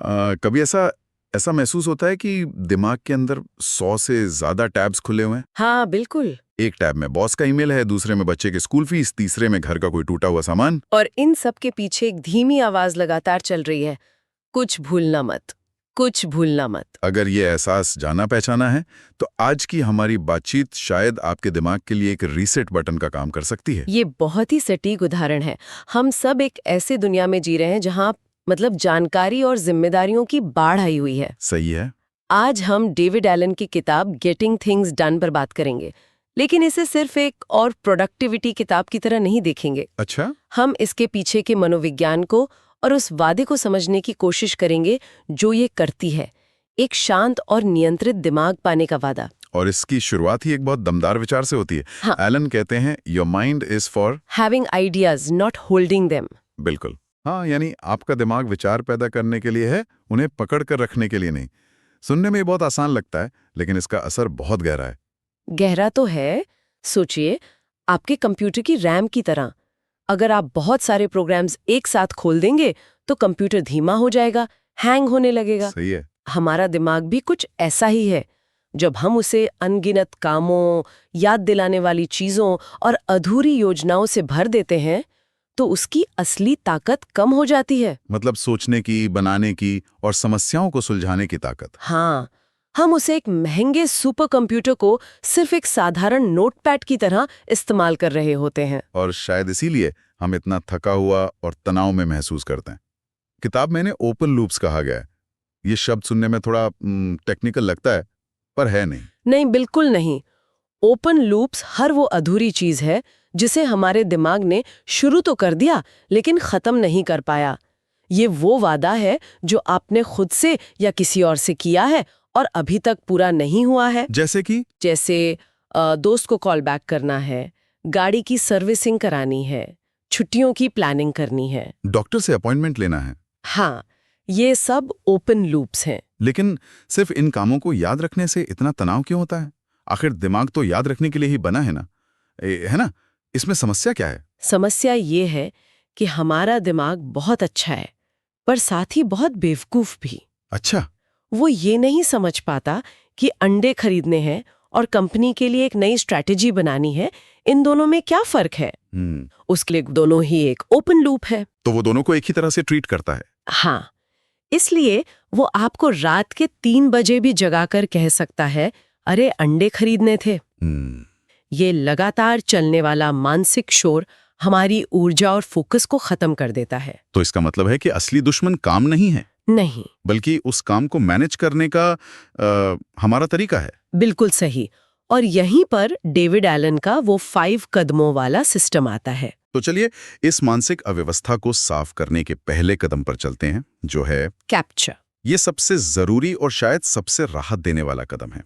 कभी ऐसा ऐसा महसूस होता है कि दिमाग के अंदर 100 से ज्यादा टैब्स खुले हुए हैं। हाँ बिल्कुल। एक टैब में बॉस का ईमेल है, दूसरे में बच्चे की स्कूल फीस, तीसरे में घर का कोई टूटा हुआ सामान। और इन सब के पीछे एक धीमी आवाज लगातार चल रही है, कुछ भूलना मत, कुछ भूलना मत। अगर ये एहसास जाना पहचाना है तो आज की हमारी बातचीत शायद आपके दिमाग के लिए एक रीसेट बटन का काम कर सकती है। ये बहुत ही सटीक उदाहरण है। हम सब एक ऐसे दुनिया में जी रहे हैं जहाँ जानकारी और जिम्मेदारियों की बाढ़ आई हुई है। सही है। आज हम डेविड एलन की किताब गेटिंग थिंग्स डन पर बात करेंगे, लेकिन इसे सिर्फ एक और प्रोडक्टिविटी किताब की तरह नहीं देखेंगे। अच्छा। हम इसके पीछे के मनोविज्ञान को और उस वादे को समझने की कोशिश करेंगे जो ये करती है, एक शांत और नियंत्रित दिमाग पाने का वादा। और इसकी शुरुआत ही एक बहुत दमदार विचार से होती है। हाँ। एलन कहते हैं your mind is for having ideas not holding them. बिल्कुल हाँ, यानी आपका दिमाग विचार पैदा करने के लिए है, उन्हें पकड़ कर रखने के लिए नहीं। सुनने में ये बहुत आसान लगता है, लेकिन इसका असर बहुत गहरा है। गहरा तो है। सोचिए, आपके कंप्यूटर की रैम की तरह। अगर आप बहुत सारे प्रोग्राम्स एक साथ खोल देंगे तो कंप्यूटर धीमा हो जाएगा, हैंग होने लगेगा। सही है। हमारा दिमाग भी कुछ ऐसा ही है। जब हम उसे अनगिनत कामों, याद दिलाने वाली चीजों और अधूरी योजनाओं से भर देते हैं तो उसकी असली ताकत कम हो जाती है। मतलब सोचने की, बनाने की और समस्याओं को सुलझाने की ताकत। हाँ, हम उसे एक महंगे सुपर कंप्यूटर को सिर्फ एक साधारण नोटपैड की तरह इस्तेमाल कर रहे होते हैं। और शायद इसीलिए हम इतना थका हुआ और तनाव में महसूस करते हैं। किताब में इन्हें ओपन लूप्स कहा गया है। ये शब्द सुनने में थोड़ा टेक्निकल लगता है, पर है नहीं। नहीं, बिल्कुल नहीं। ओपन लूप्स हर वो अधूरी चीज है जिसे हमारे दिमाग ने शुरू तो कर दिया लेकिन खत्म नहीं कर पाया। ये वो वादा है जो आपने खुद से या किसी और से किया है और अभी तक पूरा नहीं हुआ है। जैसे कि दोस्त को कॉल बैक करना है, गाड़ी की सर्विसिंग करानी है, छुट्टियों की प्लानिंग करनी है, डॉक्टर से अपॉइंटमेंट लेना है। हाँ, ये सब ओपन लूप्स हैं। लेकिन सिर्फ इन कामों को याद रखने से इतना तनाव क्यों होता है? आखिर दिमाग तो याद रखने के लिए ही बना है ना, है ना? इसमें समस्या क्या है? समस्या ये है कि हमारा दिमाग बहुत अच्छा है, पर साथ ही बहुत बेवकूफ भी। अच्छा। वो ये नहीं समझ पाता कि अंडे खरीदने हैं और कंपनी के लिए एक नई स्ट्रैटेजी बनानी है, इन दोनों में क्या फर्क है। उसके लिए दोनों ही एक ओपन लूप है। तो वो दोनों को एक ही तरह से ट्रीट करता है। हाँ, इसलिए वो आपको रात के 3 बजे भी जगाकर कह सकता है, अरे अंडे खरीदने थे। ये लगातार चलने वाला मानसिक शोर हमारी ऊर्जा और फोकस को खत्म कर देता है। तो इसका मतलब है कि असली दुश्मन काम नहीं है, नहीं, बल्कि उस काम को मैनेज करने का हमारा तरीका है। बिल्कुल सही। और यहीं पर डेविड एलन का वो 5 कदमों वाला सिस्टम आता है। तो चलिए इस मानसिक अव्यवस्था को साफ करने के पहले कदम पर चलते हैं, जो है कैप्चर। ये सबसे जरूरी और शायद सबसे राहत देने वाला कदम है।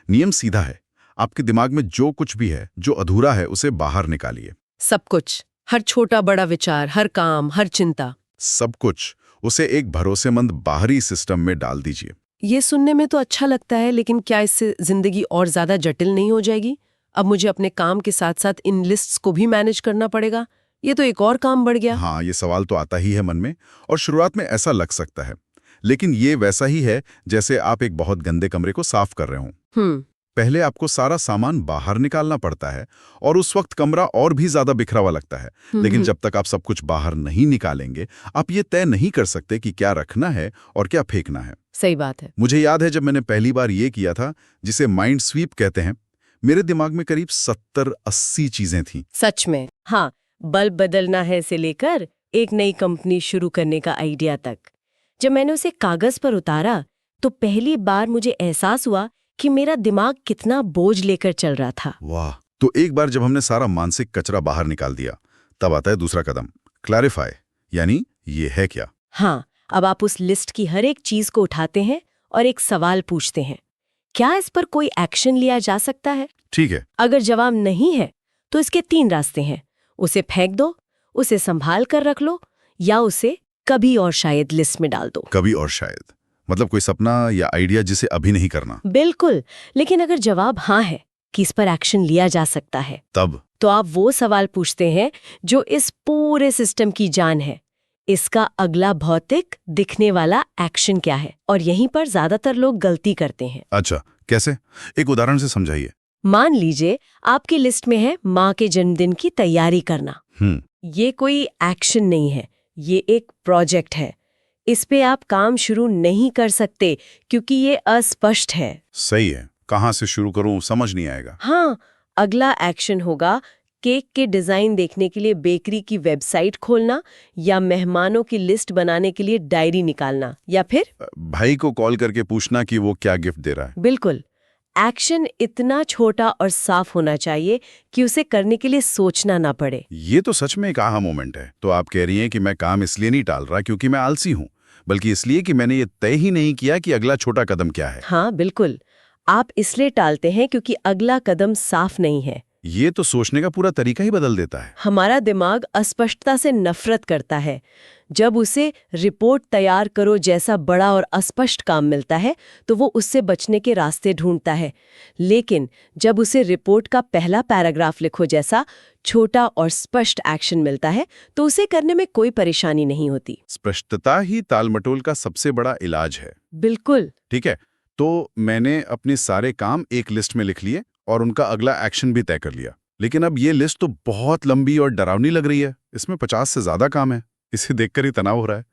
नियम सीधा है, आपके दिमाग में जो कुछ भी है, जो अधूरा है, उसे बाहर निकालिए। सब कुछ, हर छोटा बड़ा विचार, हर काम, हर चिंता, सब कुछ उसे एक भरोसेमंद बाहरी सिस्टम में डाल दीजिए। ये सुनने में तो अच्छा लगता है, लेकिन क्या इससे जिंदगी और ज्यादा जटिल नहीं हो जाएगी? अब मुझे अपने काम के साथ साथ इन लिस्ट्स को भी मैनेज करना पड़ेगा। ये तो एक और काम बढ़ गया। हाँ, ये सवाल तो आता ही है मन में, और शुरुआत में ऐसा लग सकता है, लेकिन ये वैसा ही है जैसे आप एक बहुत गंदे कमरे को साफ कर रहे हो। पहले आपको सारा सामान बाहर निकालना पड़ता है और उस वक्त कमरा और भी ज्यादा बिखरा हुआ लगता है। लेकिन जब तक आप सब कुछ बाहर नहीं निकालेंगे, आप ये तय नहीं कर सकते कि क्या रखना है और क्या फेंकना है। सही बात है। मुझे याद है जब मैंने पहली बार ये किया था, जिसे माइंड स्वीप कहते हैं, मेरे दिमाग में करीब 70-80 चीजें थीं। सच में। हाँ, बल्ब बदलना है से लेकर एक नई कंपनी शुरू करने का आइडिया तक। जब मैंने उसे कागज पर उतारा तो पहली बार मुझे एहसास हुआ कि मेरा दिमाग कितना बोझ लेकर चल रहा था। वाह। तो एक बार जब हमने सारा मानसिक कचरा बाहर निकाल दिया, तब आता है दूसरा कदम, क्लैरिफाई, यानी ये है क्या। हाँ, अब आप उस लिस्ट की हर एक चीज को उठाते हैं और एक सवाल पूछते हैं, क्या इस पर कोई एक्शन लिया जा सकता है? ठीक है। अगर जवाब नहीं है तो इसके 3 रास्ते हैं। उसे फेंक दो, उसे संभाल कर रख लो, या उसे कभी और शायद लिस्ट में डाल दो। कभी और शायद मतलब कोई सपना या आइडिया जिसे अभी नहीं करना। बिल्कुल। लेकिन अगर जवाब हाँ है कि इस पर एक्शन लिया जा सकता है, तब तो आप वो सवाल पूछते हैं जो इस पूरे सिस्टम की जान है। इसका अगला भौतिक दिखने वाला एक्शन क्या है? और यहीं पर ज्यादातर लोग गलती करते हैं। अच्छा, कैसे? एक उदाहरण से समझाइए। मान लीजिए आपकी लिस्ट में है माँ के जन्मदिन की तैयारी करना। ये कोई एक्शन नहीं है, ये एक प्रोजेक्ट है। इस पे आप काम शुरू नहीं कर सकते क्योंकि ये अस्पष्ट है। सही है। कहाँ से शुरू करूं समझ नहीं आएगा। हाँ, अगला एक्शन होगा केक के डिजाइन देखने के लिए बेकरी की वेबसाइट खोलना, या मेहमानों की लिस्ट बनाने के लिए डायरी निकालना, या फिर भाई को कॉल करके पूछना कि वो क्या गिफ्ट दे रहा है। बिल्कुल, एक्शन इतना छोटा और साफ होना चाहिए कि उसे करने के लिए सोचना ना पड़े। ये तो सच में एक आहा मोमेंट है। तो आप कह रही हैं कि मैं काम इसलिए नहीं टाल रहा क्योंकि मैं आलसी हूँ, बल्कि इसलिए कि मैंने ये तय ही नहीं किया कि अगला छोटा कदम क्या है। हाँ बिल्कुल, आप इसलिए टालते हैं क्योंकि अगला कदम साफ नहीं है। ये तो सोचने का पूरा तरीका ही बदल देता है। हमारा दिमाग अस्पष्टता से नफरत करता है। जब उसे रिपोर्ट तैयार करो जैसा बड़ा और अस्पष्ट काम मिलता है तो वो उससे बचने के रास्ते ढूंढता है। लेकिन जब उसे रिपोर्ट का पहला पैराग्राफ लिखो जैसा छोटा और स्पष्ट एक्शन मिलता है तो उसे करने में कोई परेशानी नहीं होती। स्पष्टता ही टालमटोल का सबसे बड़ा इलाज है। बिल्कुल। ठीक है, तो मैंने अपने सारे काम एक लिस्ट में लिख लिए और उनका अगला एक्शन भी तय कर लिया। लेकिन अब ये लिस्ट तो बहुत लंबी और डरावनी लग रही है। इसमें 50 से ज्यादा काम है। इसे देखकर ही तनाव हो रहा है।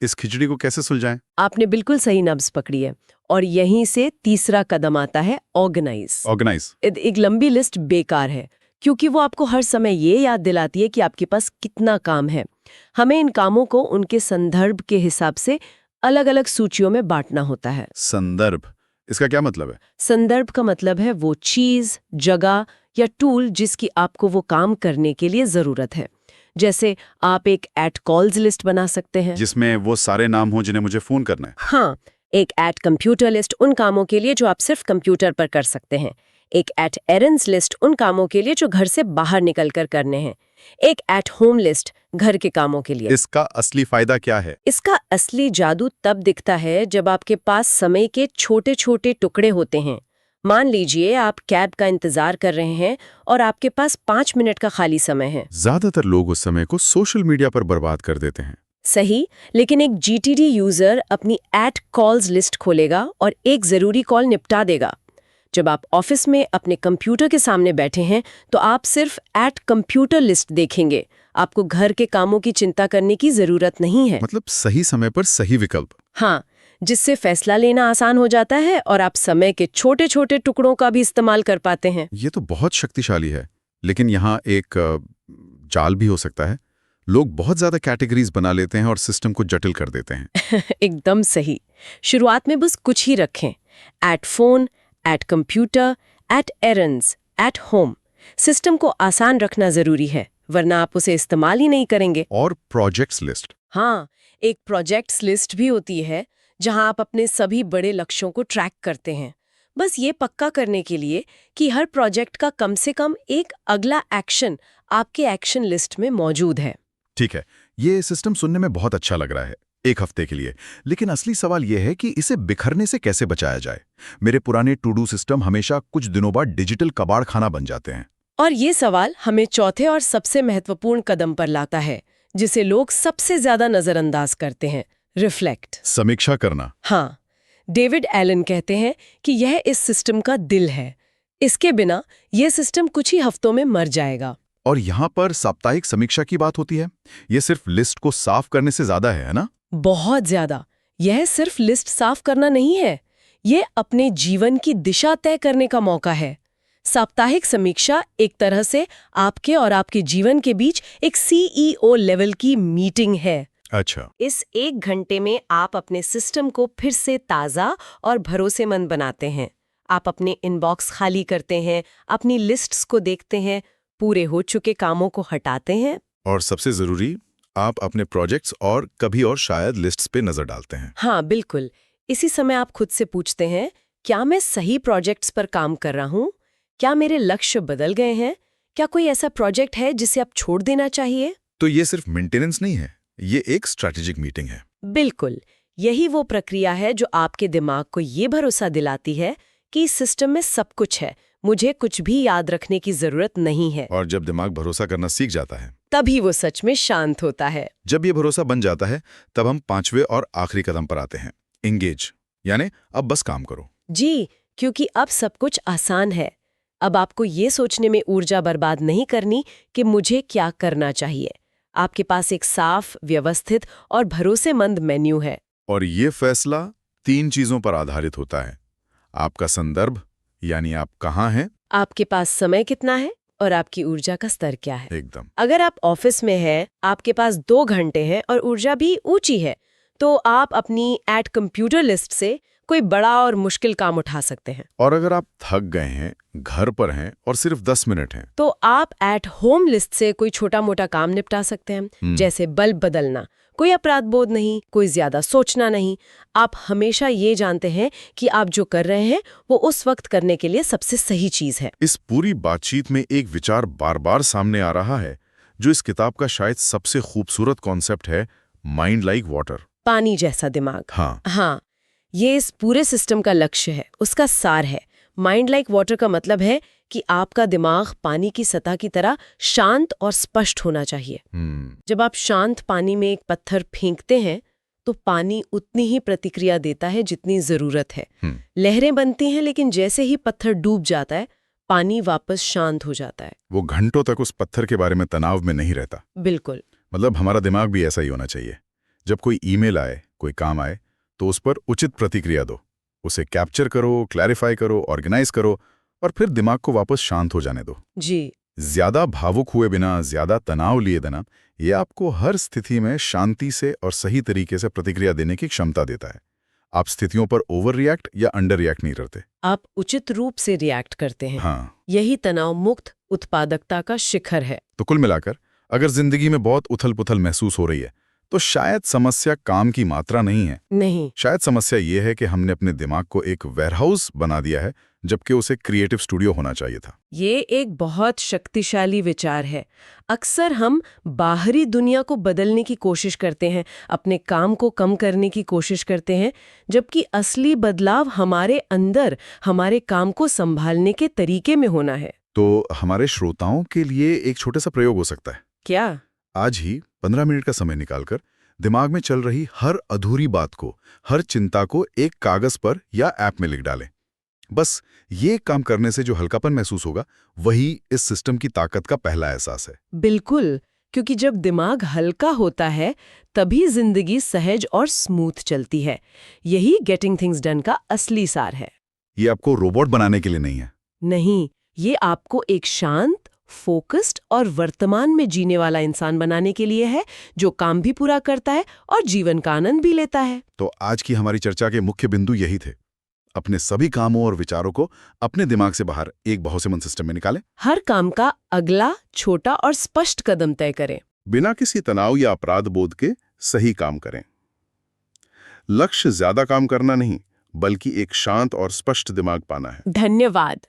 इस खिचड़ी को कैसे सुलझाएं? आपने बिल्कुल सही नब्ज पकड़ी है। और यहीं से तीसरा कदम आता है ऑर्गेनाइज। एक लंबी लिस्ट बेकार है क्योंकि वो आपको हर समय ये याद दिलाती है कि आपके पास कितना काम है। हमें इन कामों को उनके संदर्भ के हिसाब से अलग अलग सूचियों में बांटना होता है। संदर्भ, इसका क्या मतलब है? संदर्भ का मतलब है वो चीज, जगह या टूल जिसकी आपको वो काम करने के लिए जरूरत है। जैसे आप एक एट कॉल्स लिस्ट बना सकते हैं जिसमें वो सारे नाम हो जिन्हें मुझे फोन करना है। हाँ, एक एट कंप्यूटर लिस्ट उन कामों के लिए जो आप सिर्फ कंप्यूटर पर कर सकते हैं। एक एट एरेंड्स लिस्ट उन कामों के लिए जो घर से बाहर निकलकर करने हैं। एक एट होम लिस्ट घर के कामों के लिए। इसका असली फायदा क्या है? इसका असली जादू तब दिखता है जब आपके पास समय के छोटे छोटे टुकड़े होते हैं। मान लीजिए आप कैब का इंतजार कर रहे हैं और आपके पास 5 मिनट का खाली समय है। ज्यादातर लोग उस समय को सोशल मीडिया पर बर्बाद कर देते हैं। सही, लेकिन एक जीटीडी यूजर अपनी एट कॉल्स लिस्ट खोलेगा और एक जरूरी कॉल निपटा देगा। जब आप ऑफिस में अपने कंप्यूटर के सामने बैठे हैं तो आप सिर्फ एट कंप्यूटर लिस्ट देखेंगे। आपको घर के कामों की चिंता करने की जरूरत नहीं है। मतलब सही समय पर सही विकल्प। हाँ, जिससे फैसला लेना आसान हो जाता है और आप समय के छोटे छोटे टुकड़ों का भी इस्तेमाल कर पाते हैं। ये तो बहुत शक्तिशाली है। लेकिन यहाँ एक जाल भी हो सकता है। लोग बहुत ज्यादा कैटेगरीज बना लेते हैं और सिस्टम को जटिल कर देते हैं। एकदम सही। शुरुआत में बस कुछ ही रखें। At phone, at computer, at errands, at home. System को आसान रखना जरूरी है, वरना आप उसे इस्तेमाल ही नहीं करेंगे। और प्रोजेक्ट्स लिस्ट। हाँ, एक प्रोजेक्ट्स लिस्ट भी होती है जहां आप अपने सभी बड़े लक्ष्यों को ट्रैक करते हैं। बस ये पक्का करने के लिए कि हर प्रोजेक्ट का कम से कम एक अगला एक्शन आपके एक्शन लिस्ट में मौजूद है। ठीक है, ये सिस्टम सुनने में बहुत अच्छा लग रहा है एक हफ्ते के लिए। लेकिन असली सवाल यह है कि इसे बिखरने से कैसे बचाया जाए। मेरे पुराने टू डू सिस्टम हमेशा कुछ दिनों बाद डिजिटल कबाड़ खाना बन जाते हैं। और ये सवाल हमें चौथे और सबसे महत्वपूर्ण कदम पर लाता है, जिसे लोग सबसे ज्यादा नजरअंदाज करते हैं, रिफ्लेक्ट, समीक्षा करना। हाँ, डेविड एलन कहते हैं कि यह इस सिस्टम का दिल है। इसके बिना यह सिस्टम कुछ ही हफ्तों में मर जाएगा। और यहाँ पर साप्ताहिक समीक्षा की बात होती है। ये सिर्फ लिस्ट को साफ करने से ज्यादा है ना? बहुत ज्यादा। यह सिर्फ लिस्ट साफ करना नहीं है, यह अपने जीवन की दिशा तय करने का मौका है। साप्ताहिक समीक्षा एक तरह से आपके और आपके जीवन के बीच एक CEO लेवल की मीटिंग है। अच्छा। इस 1 घंटे में आप अपने सिस्टम को फिर से ताज़ा और भरोसेमंद बनाते हैं। आप अपने इनबॉक्स खाली करते हैं, अपनी लिस्ट्स को देखते हैं, पूरे हो चुके कामों को हटाते हैं। और सबसे जरूरी, आप अपने प्रोजेक्ट्स और कभी और शायद लिस्ट्स पे नजर डालते हैं। हाँ बिल्कुल। इसी समय आप खुद से पूछते हैं, क्या मैं सही प्रोजेक्ट्स पर काम कर रहा हूँ? क्या मेरे लक्ष्य बदल गए हैं? क्या कोई ऐसा प्रोजेक्ट है जिसे आप छोड़ देना चाहिए? तो ये सिर्फ मेंटेनेंस नहीं है, ये एक स्ट्रैटेजिक मीटिंग है। बिल्कुल, यही वो प्रक्रिया है जो आपके दिमाग को ये भरोसा दिलाती है कि इस सिस्टम में सब कुछ है, मुझे कुछ भी याद रखने की जरूरत नहीं है। और जब दिमाग भरोसा करना सीख जाता है, तभी वो सच में शांत होता है। जब ये भरोसा बन जाता है, तब हम 5वें और आखिरी कदम पर आते हैं, एंगेज, यानी अब बस काम करो। जी, क्योंकि अब सब कुछ आसान है। अब आपको ये सोचने में ऊर्जा बर्बाद नहीं करनी कि मुझे क्या करना चाहिए। आपके पास एक साफ, व्यवस्थित और भरोसेमंद मेन्यू है। और ये फैसला 3 चीजों पर आधारित होता है। आपका संदर्भ, यानी आप कहाँ हैं, आपके पास समय कितना है और आपकी ऊर्जा का स्तर क्या है। एकदम। अगर आप ऑफिस में हैं, आपके पास 2 घंटे हैं और ऊर्जा भी ऊंची है, तो आप अपनी एट कंप्यूटर लिस्ट से कोई बड़ा और मुश्किल काम उठा सकते हैं। और अगर आप थक गए हैं, घर पर हैं और सिर्फ 10 मिनट हैं, तो आप एट होम लिस्ट से कोई छोटा मोटा काम निपटा सकते हैं, जैसे बल्ब बदलना। कोई अपराध बोध नहीं, कोई ज्यादा सोचना नहीं। आप हमेशा ये जानते हैं कि आप जो कर रहे हैं वो उस वक्त करने के लिए सबसे सही चीज है। इस पूरी बातचीत में एक विचार बार बार सामने आ रहा है, जो इस किताब का शायद सबसे खूबसूरत कॉन्सेप्ट है, माइंड लाइक वाटर। पानी जैसा दिमाग। हाँ, ये इस पूरे सिस्टम का लक्ष्य है, उसका सार है। माइंड लाइक वाटर का मतलब है कि आपका दिमाग पानी की सतह की तरह शांत और स्पष्ट होना चाहिए। जब आप शांत पानी में एक पत्थर फेंकते हैं तो पानी उतनी ही प्रतिक्रिया देता है जितनी जरूरत है। लहरें बनती हैं, लेकिन जैसे ही पत्थर डूब जाता है, पानी वापस शांत हो जाता है। वो घंटों तक उस पत्थर के बारे में तनाव में नहीं रहता। बिल्कुल। मतलब हमारा दिमाग भी ऐसा ही होना चाहिए। जब कोई ईमेल आए, कोई काम आए, तो उस पर उचित प्रतिक्रिया दो, उसे कैप्चर करो, क्लैरिफाई करो, ऑर्गेनाइज करो और फिर दिमाग को वापस शांत हो जाने दो। जी। ज्यादा भावुक हुए बिना, ज्यादा तनाव लिए बिना, ये आपको हर स्थिति में शांति से और सही तरीके से प्रतिक्रिया देने की क्षमता देता है। आप स्थितियों पर ओवर रिएक्ट या अंडर रिएक्ट नहीं करते। आप उचित रूप से रिएक्ट करते हैं। हाँ। यही तनाव मुक्त उत्पादकता का शिखर है। तो कुल मिलाकर, अगर जिंदगी में बहुत उथल-पुथल महसूस हो रही है, तो शायद समस्या काम की मात्रा नहीं है। नहीं। शायद समस्या ये है कि हमने अपने दिमाग को एक वेयरहाउस बना दिया है, जबकि उसे क्रिएटिव स्टूडियो होना चाहिए था। ये एक बहुत शक्तिशाली विचार है। अक्सर हम बाहरी दुनिया को बदलने की कोशिश करते हैं, अपने काम को कम करने की कोशिश करते हैं, जबकि असली बदलाव हमारे अंदर, हमारे काम को संभालने के तरीके में होना है। तो हमारे श्रोताओं के लिए एक छोटा सा प्रयोग हो सकता है। क्या? आज ही 15 मिनट का समय निकालकर दिमाग में चल रही हर अधूरी बात को, हर चिंता को एक कागज पर या ऐप में लिख डालें। बस ये काम करने से जो हल्कापन महसूस होगा, वही इस सिस्टम की ताकत का पहला एहसास है। बिल्कुल, क्योंकि जब दिमाग हल्का होता है, तभी जिंदगी सहज और स्मूथ चलती है। यही गेटिंग थिंग्स डन का असली सार है। ये आपको रोबोट बनाने के लिए नहीं है। नहीं, ये आपको एक शांत, फोकस्ड और वर्तमान में जीने वाला इंसान बनाने के लिए है, जो काम भी पूरा करता है और जीवन का आनंद भी लेता है। तो आज की हमारी चर्चा के मुख्य बिंदु यही थे। अपने सभी कामों और विचारों को अपने दिमाग से बाहर एक भरोसेमंद सिस्टम में निकालें। हर काम का अगला, छोटा और स्पष्ट कदम तय करें। बिना किसी तनाव या अपराध बोध के सही काम करें। लक्ष्य ज्यादा काम करना नहीं, बल्कि एक शांत और स्पष्ट दिमाग पाना है। धन्यवाद।